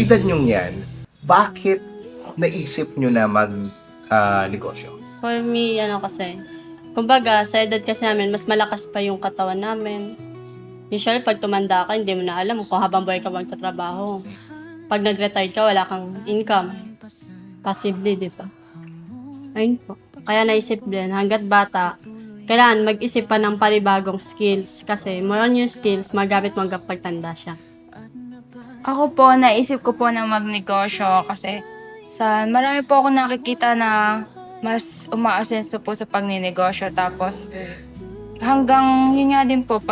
edad nyo yan, bakit naisip nyo na negosyo? For me, kasi, kumbaga, sa edad kasi namin, mas malakas pa yung katawan namin. Usually, pag tumanda ka, hindi mo na alam kung habang buhay ka magtatrabaho. Pag nag-retire ka, wala kang income. Possibly, di ba? Ayun po. Kaya naisip din, hanggat bata, kailangan mag-isip pa ng panibagong skills kasi more on yung skills, magamit mo hanggang pagtanda siya. Ako po, naisip ko po na magnegosyo kasi marami po ako nakikita na mas umaasenso po sa pagninegosyo. Tapos hanggang yun nga din po,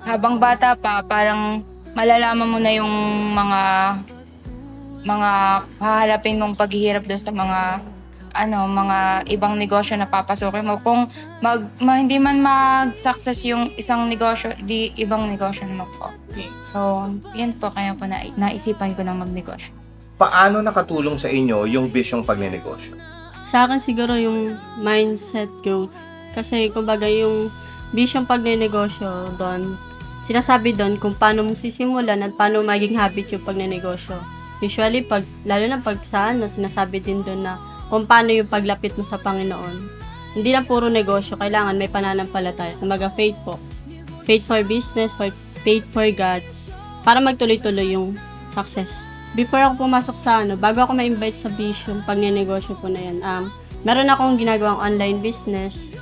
habang bata pa, parang malalaman mo na yung mga haharapin mong paghihirap doon sa mga ibang negosyo na papasukin mo. Kung hindi man mag-success yung isang negosyo, di ibang negosyo naman po. So, yun po, kaya po naisipan ko ng magnegosyo. Paano nakatulong sa inyo yung bisyong pagnenegosyo? Sa akin siguro yung mindset growth. Kasi kumbaga yung vision pagnenegosyo doon, sinasabi doon kung paano mo sisimulan at paano maging habit yung pagnenegosyo. Usually, lalo na pag sinasabi din doon na kung paano yung paglapit mo sa Panginoon. Hindi lang puro negosyo, kailangan may pananampalataya. Kumbaga faith po. Faith for business, faith for God, para magtuloy-tuloy yung success. Before ako pumasok bago ako ma-invite sa vision, pagnenegosyo po na yan, meron akong ginagawang online business.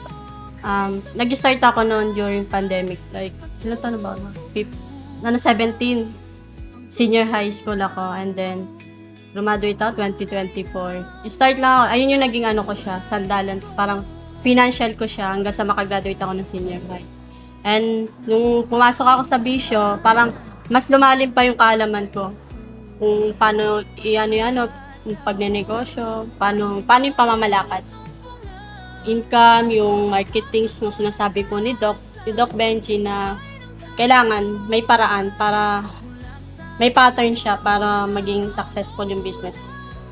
Nag-start ako noon during pandemic. Like, ilan taon na ba? 17. Senior high school ako. And then, graduate ako 2024. Start lang ako. Ayun yung naging ko siya, sandalan. Parang financial ko siya hanggang sa makagraduate ako ng senior high. And nung pumasok ako sa bisyo, parang mas lumalim pa yung kaalaman ko. Kung paano yung pagnenegosyo, paano yung pamamalakad. Income, yung marketings na sinasabi po ni Doc Benji na kailangan may paraan para may pattern siya para maging successful yung business.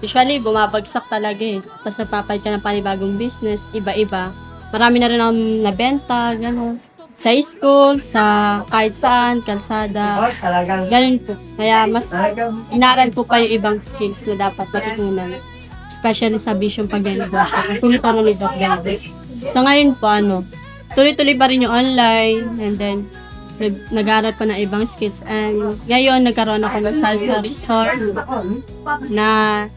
Usually, bumabagsak talaga Tapos napapalit ka ng panibagong business, iba-iba. Marami na rin akong nabenta, gano'n. Sa school, kahit saan, kalsada, ganun po. Kaya mas inaral ko pa yung ibang skills na dapat matutunan. Especially sa vision pagnenegosyo. Tuluturo ni Doc Benji. Sa ngayon po, tuloy-tuloy pa rin yung online, and then nag-aaral pa ng ibang skills. And ngayon, nagkaroon ako ng salsa store na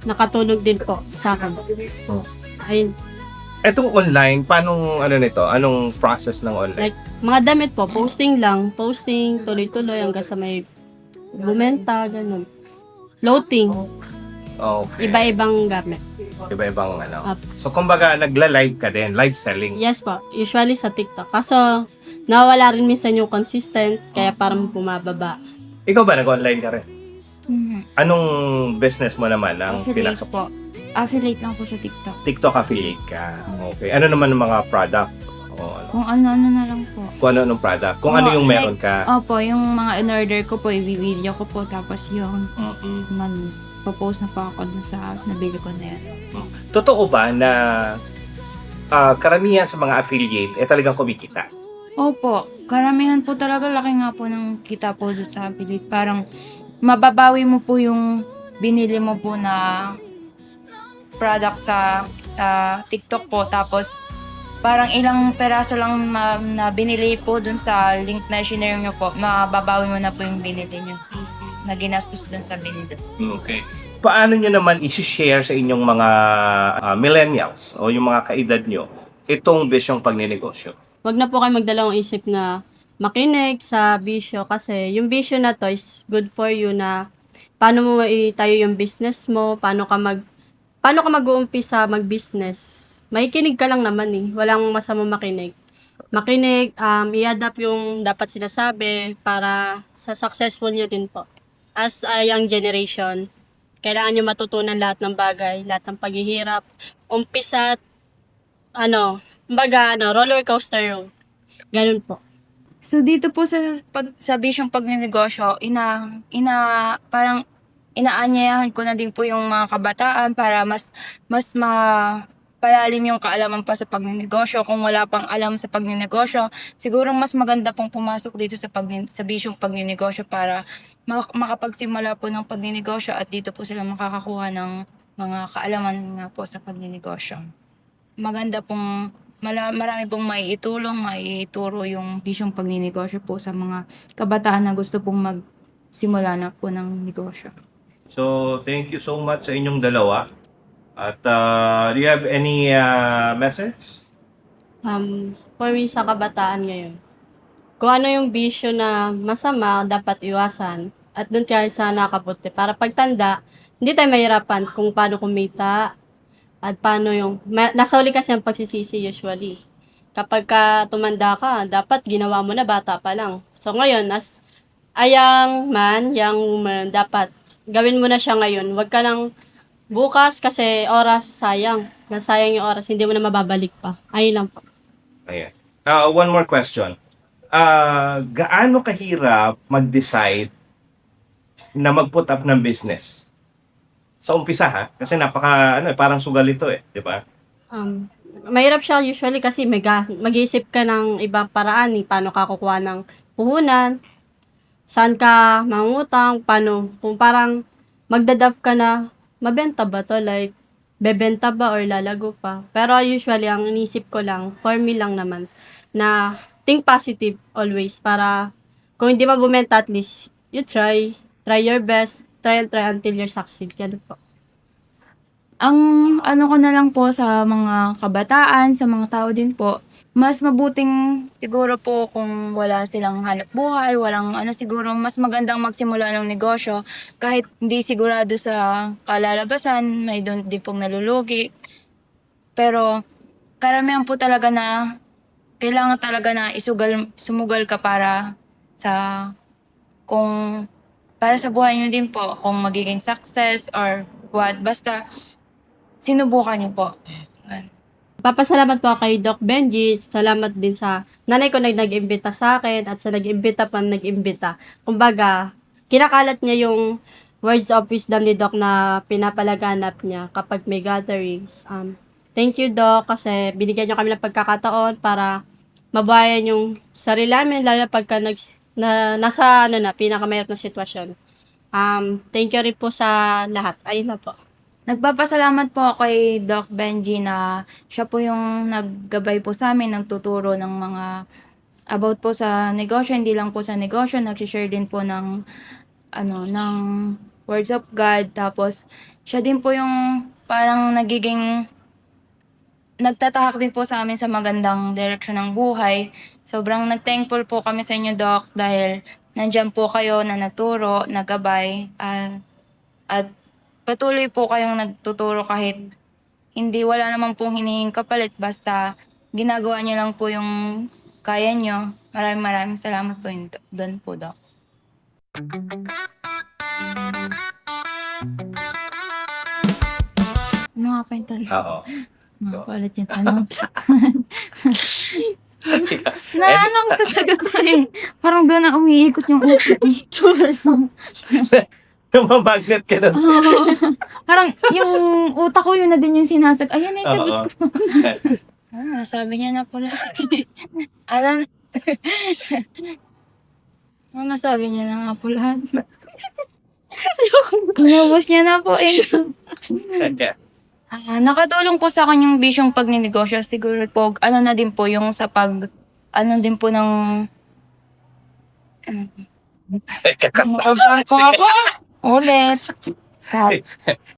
nakatulog din po sa akin. Ayun. Etong online, paano nito? Anong process ng online? Like, mga damit po, posting lang. Posting, tuloy-tuloy hanggang sa may bumenta, ganun. Floating, Okay. iba-ibang gamit. Iba-ibang So, kumbaga, nagla-live ka din, live selling. Yes po, usually sa TikTok. Kaso, nawala rin minsan yung consistent, kaya parang bumababa. Ikaw ba, nag-online ka rin? Mhm. Anong business mo naman ang Affiliate pinasok? po. Affiliate lang po sa TikTok. TikTok affiliate ka. Okay. Ano naman ang mga product? Kung ano-ano na lang po. Kung ano-anong product? Kung ano yung meron ka? Opo, yung mga in-order ko po, i-video ko po. Tapos yung mag-post na po ako dun sa nabili ko na yan. Totoo ba na karamihan sa mga affiliate talagang kumikita? Opo, karamihan po talaga, laki nga po ng kita po dun sa affiliate. Parang mababawi mo po yung binili mo po na product sa TikTok po. Tapos parang ilang peraso lang na binili po dun sa link na shinare nyo po, mababawi mo na po yung binili nyo na ginastos dun sa binili. Okay. Paano nyo naman isi-share sa inyong mga millennials o yung mga kaedad nyo itong bisyong pagnenegosyo? Wag na po kayo magdalawang isip na makinig sa bisyo kasi yung bisyo na to is good for you na paano mo maitayo yung business mo, paano ka mag-uumpisa mag-business. Makikinig ka lang naman walang masamang makinig. Makinig, i-adapt yung dapat sinasabi para sa successful nyo din po. As a young generation, kailangan nyo matutunan lahat ng bagay, lahat ng paghihirap, umpisa at roller coaster road. Ganun po. So dito po sa bisyong pagnenegosyo, parang inaanyayahan ko na din po yung mga kabataan para mas mapalalim yung kaalaman pa sa pagninegosyo. Kung wala pang alam sa pagninegosyo, siguro mas maganda pong pumasok dito sa bisyong pagninegosyo para makapagsimula po ng pagninegosyo at dito po sila makakakuha ng mga kaalaman nga po sa pagninegosyo. Maganda pong marami pong maiituro yung bisyong pagninegosyo po sa mga kabataan na gusto pong magsimula na po ng negosyo. So, thank you so much sa inyong dalawa. At do you have any message? For me sa kabataan ngayon, kung ano yung bisyo na masama, dapat iwasan. At doon tayo sa nakabuti. Para pagtanda, hindi tayo mahirapan kung paano kumita at paano yung... nasa uli kasi ang pagsisisi usually. Kapag ka tumanda ka, dapat ginawa mo na bata pa lang. So ngayon, as a young man, dapat gawin mo na siya ngayon. Huwag ka lang bukas kasi oras sayang. Nasayang yung oras, hindi mo na mababalik pa. Ayun lang po. Ayan. One more question. Gaano kahirap mag-decide na mag-put up ng business? Sa umpisa ha? Kasi parang sugal ito di ba? Mahirap siya usually kasi mag-iisip ka ng ibang paraan paano ka kukuha ng puhunan, saan ka mangutang, paano, kung parang magdadaf ka na, mabenta ba to? Like, bebenta ba or lalago pa? Pero usually, ang inisip ko lang, for me lang naman, na think positive always para kung hindi mo bumenta, at least you try your best, try until you succeed. Ganun po. Ang ano ko na lang po sa mga kabataan, sa mga tao din po, mas mabuting siguro po kung wala silang hanap buhay, siguro mas magandang magsimula ng negosyo kahit hindi sigurado sa kalalabasan, may doon din pong nalulugi. Pero karamihan po talaga na kailangan talaga na sumugal ka para sa buhay niyo din po, kung magiging success or what, basta sinubukan niyo po. Papasalamat po kay Doc Benji. Salamat din sa nanay ko na nag-imbita sa akin at sa nag-imbita pa nag-imbita. Kumbaga, kinakalat niya yung words of wisdom ni Doc na pinapalaganap niya kapag may gatherings. Thank you, Doc, kasi binigyan niyo kami ng pagkakataon para mabuhayan yung sarili namin, lalo na pagka nasa pinakamahirap na sitwasyon. Thank you rin po sa lahat. Ayun na po. Nagpapasalamat po ako kay Doc Benji na siya po yung naggabay po sa amin, nagtuturo ng mga about po sa negosyo, hindi lang po sa negosyo, nag-share din po ng words of God. Tapos siya din po yung parang nagtatahak din po sa amin sa magandang direksyon ng buhay. Sobrang nag-thankful po kami sa inyo, Doc, dahil nandyan po kayo na nagturo, naggabay, at patuloy po kayong nagtuturo kahit wala naman pong hinihing kapalit, basta ginagawa niyo lang po yung kaya niyo. Maraming salamat po doon po, Doc. Ano nga pa yung tanong? Oo. Ulit yung tanong. Anong sasagot ko Parang doon na umiikot yung utak. Mamagnet ka na. Parang yung utak ko yun na din yung sinasag. Ayan na yung sagot ko. Sabi niya na pala. Nasabi niya na nga po lahat. Inubos niya na po nakatulong po sa akin yung bisyong pagninegosyo. Siguro po, na din po yung sa din po ng... Ulit.